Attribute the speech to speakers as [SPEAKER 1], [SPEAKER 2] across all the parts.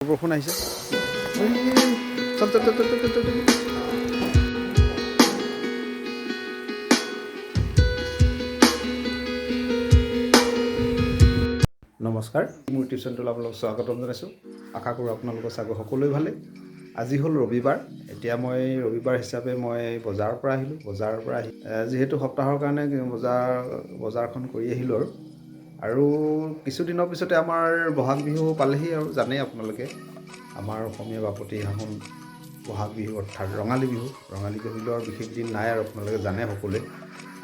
[SPEAKER 1] বৰষুণ আহিছে চল চল চল চল চল চল নমস্কাৰ মোৰ ইউটিউব চেনেললৈ আপোনালোকক স্বাগতম জনাইছোঁ আশা কৰোঁ আপোনালোকৰ চাগৈ সকলোৱে ভালে আজি হ'ল ৰবিবাৰ এতিয়া মই ৰবিবাৰ হিচাপে মই বজাৰৰ পৰা আহি যিহেতু সপ্তাহৰ কাৰণে বজাৰখন কৰি আহিলোঁ আৰু কিছুদিনৰ পিছতে আমাৰ বহাগ বিহু পালেহি আৰু জানেই আপোনালোকে আমাৰ অসমীয়া বাপতি সাহোন বহাগ বিহু অৰ্থাৎ ৰঙালী বিহুৰ আৰু বিশেষ দিন নাই আৰু আপোনালোকে জানে সকলোৱে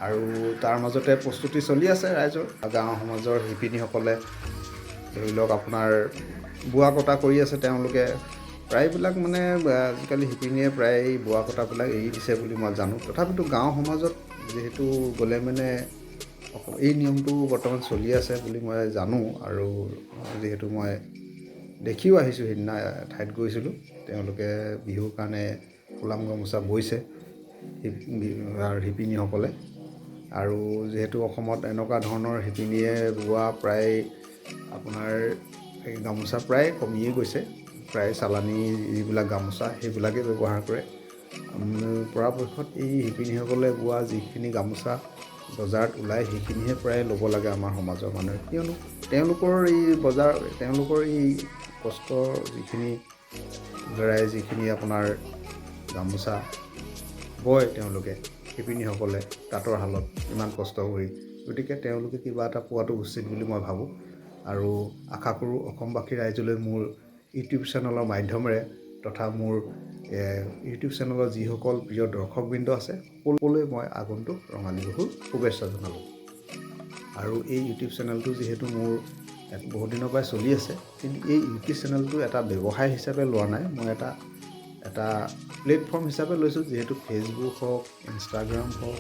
[SPEAKER 1] আৰু তাৰ মাজতে প্ৰস্তুতি চলি আছে ৰাইজৰ গাঁও সমাজৰ শিপিনীসকলে ধৰি লওক আপোনাৰ বোৱা কটা কৰি আছে তেওঁলোকে প্ৰায়বিলাক মানে আজিকালি শিপিনীয়ে প্ৰায় বোৱা কটাবিলাক এৰি দিছে বুলি মই জানো তথাপিতো গাঁও সমাজত যিহেতু গ'লে মানে এই নিয়মটো বৰ্তমান চলি আছে বুলি মই জানো আৰু যিহেতু মই দেখিও আহিছোঁ সেইদিনা ঠাইত গৈছিলোঁ তেওঁলোকে বিহুৰ কাৰণে ফুলাম গামোচা বৈছে শিপিনীসকলে আৰু যিহেতু অসমত এনেকুৱা ধৰণৰ শিপিনীয়ে বোৱা প্ৰায় আপোনাৰ এই গামোচা প্ৰায় কমিয়ে গৈছে প্ৰায় চালানী যিবিলাক গামোচা সেইবিলাকে ব্যৱহাৰ কৰে পৰাপক্ষত এই শিপিনীসকলে বোৱা যিখিনি গামোচা বজাৰত ওলাই সেইখিনিহে প্ৰায় ল'ব লাগে আমাৰ সমাজৰ মানুহে কিয়নো তেওঁলোকৰ এই কষ্ট যিখিনি আপোনাৰ গামোচা বয় তেওঁলোকে শিপিনীসকলে তাঁতৰ শালত ইমান কষ্ট কৰি গতিকে তেওঁলোকে কিবা এটা পোৱাটো উচিত বুলি মই ভাবোঁ আৰু আশা কৰোঁ অসমবাসী ৰাইজলৈ মোৰ ইউটিউব চেনেলৰ মাধ্যমেৰে তথা মোৰ ইউটিউব চেনেলৰ যিসকল প্ৰিয় দৰ্শকবৃন্দ আছে সকলোৱে মই আগন্তুক ৰঙালী বিহুৰ শুভেচ্ছা জনালোঁ আৰু এই ইউটিউব চেনেলটো যিহেতু মোৰ বহুত দিনৰ পৰাই চলি আছে কিন্তু এই ইউটিউব চেনেলটো এটা ব্যৱসায় হিচাপে লোৱা নাই মই এটা প্লেটফৰ্ম হিচাপে লৈছোঁ যিহেতু ফেচবুক হওক ইনষ্টাগ্ৰাম হওক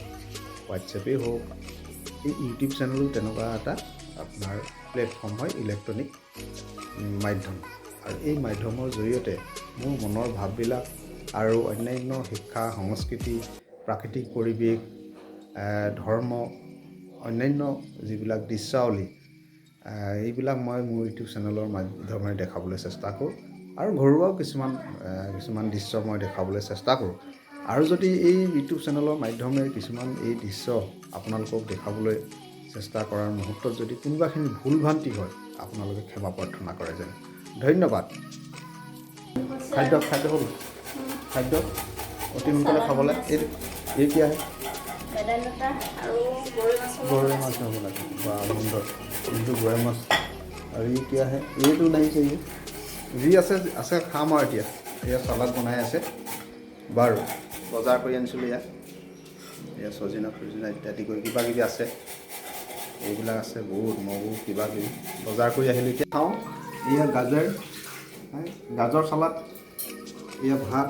[SPEAKER 1] হোৱাটছএপেই হওক এই ইউটিউব চেনেলো তেনেকুৱা এটা আপোনাৰ প্লেটফৰ্ম হয় ইলেক্ট্ৰনিক মাধ্যম আৰু এই মাধ্যমৰ জৰিয়তে মোৰ মনৰ ভাৱবিলাক আৰু অন্যান্য শিক্ষা সংস্কৃতি প্ৰাকৃতিক পৰিৱেশ ধৰ্ম অন্যান্য যিবিলাক দৃশ্যাৱলী এইবিলাক মই মোৰ ইউটিউব চেনেলৰ মাধ্যমেৰে দেখাবলৈ চেষ্টা কৰোঁ আৰু ঘৰুৱাও কিছুমান দৃশ্য মই দেখাবলৈ চেষ্টা কৰোঁ আৰু যদি এই ইউটিউব চেনেলৰ মাধ্যমেৰে কিছুমান এই দৃশ্য আপোনালোকক দেখাবলৈ চেষ্টা কৰাৰ মুহূৰ্তত যদি কোনোবাখিনি ভুল ভ্ৰান্তি হয় আপোনালোকে ক্ষমা প্ৰাৰ্থনা কৰে যেন ধন্যবাদ খাদ্য অতি সোনকালে খাবলৈ এই কি আহে গৰৈ মাছ হ'ব লাগে বা সুন্দৰ কিন্তু গৰৈ মাছ আৰু ই কি আহে এইটো লাগিছে যি আছে খাম আৰু এতিয়া চালাড বনাই আছে বাৰু বজাৰ কৰি আনিছিলোঁ এয়া চজিনা ইত্যাদি কৰি কিবা কিবি আছে এইবিলাক আছে বহুত মগু কিবা কিবি বজাৰ কৰি আহিলোঁ এতিয়া খাওঁ এয়া গাজৰ চালাড এয়া ভাত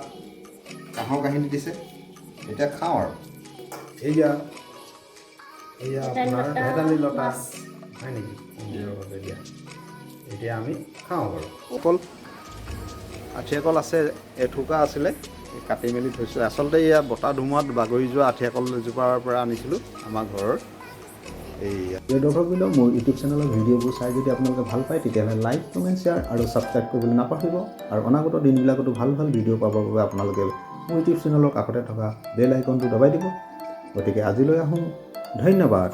[SPEAKER 1] কাঁহৰ কাহিনী দিছে এতিয়া খাওঁ আৰু এয়া আপোনাৰ ভেদাইলতা লতা হয় নেকি মন্দিৰৰ বাবে দিয়া এতিয়া আমি খাওঁ বাৰু আঠিয়া কল আছে এথোকা আছিলে কাটি মেলি থৈছোঁ আচলতে এয়া বতাহ ধুমুহাত বাগৰি যোৱা আঠিয়া কল এজোপাৰ পৰা আনিছিলোঁ আমাৰ ঘৰৰ দৰ্শকবৃন্দ মোৰ ইউটিউব চেনেলৰ ভিডিঅ'বোৰ চাই যদি আপোনালোকে ভাল পায় তেতিয়াহ'লে লাইক কমেণ্ট শ্বেয়াৰ আৰু ছাবস্ক্ৰাইব কৰিবলৈ নাপাহৰিব আৰু অনাগত দিনবিলাকতো ভাল ভিডিঅ' পাবৰ বাবে আপোনালোকে মোৰ ইউটিউব চেনেলৰ কাষতে থকা বেল আইকনটো দবাই দিব গতিকে আজিলৈ আহোঁ ধন্যবাদ।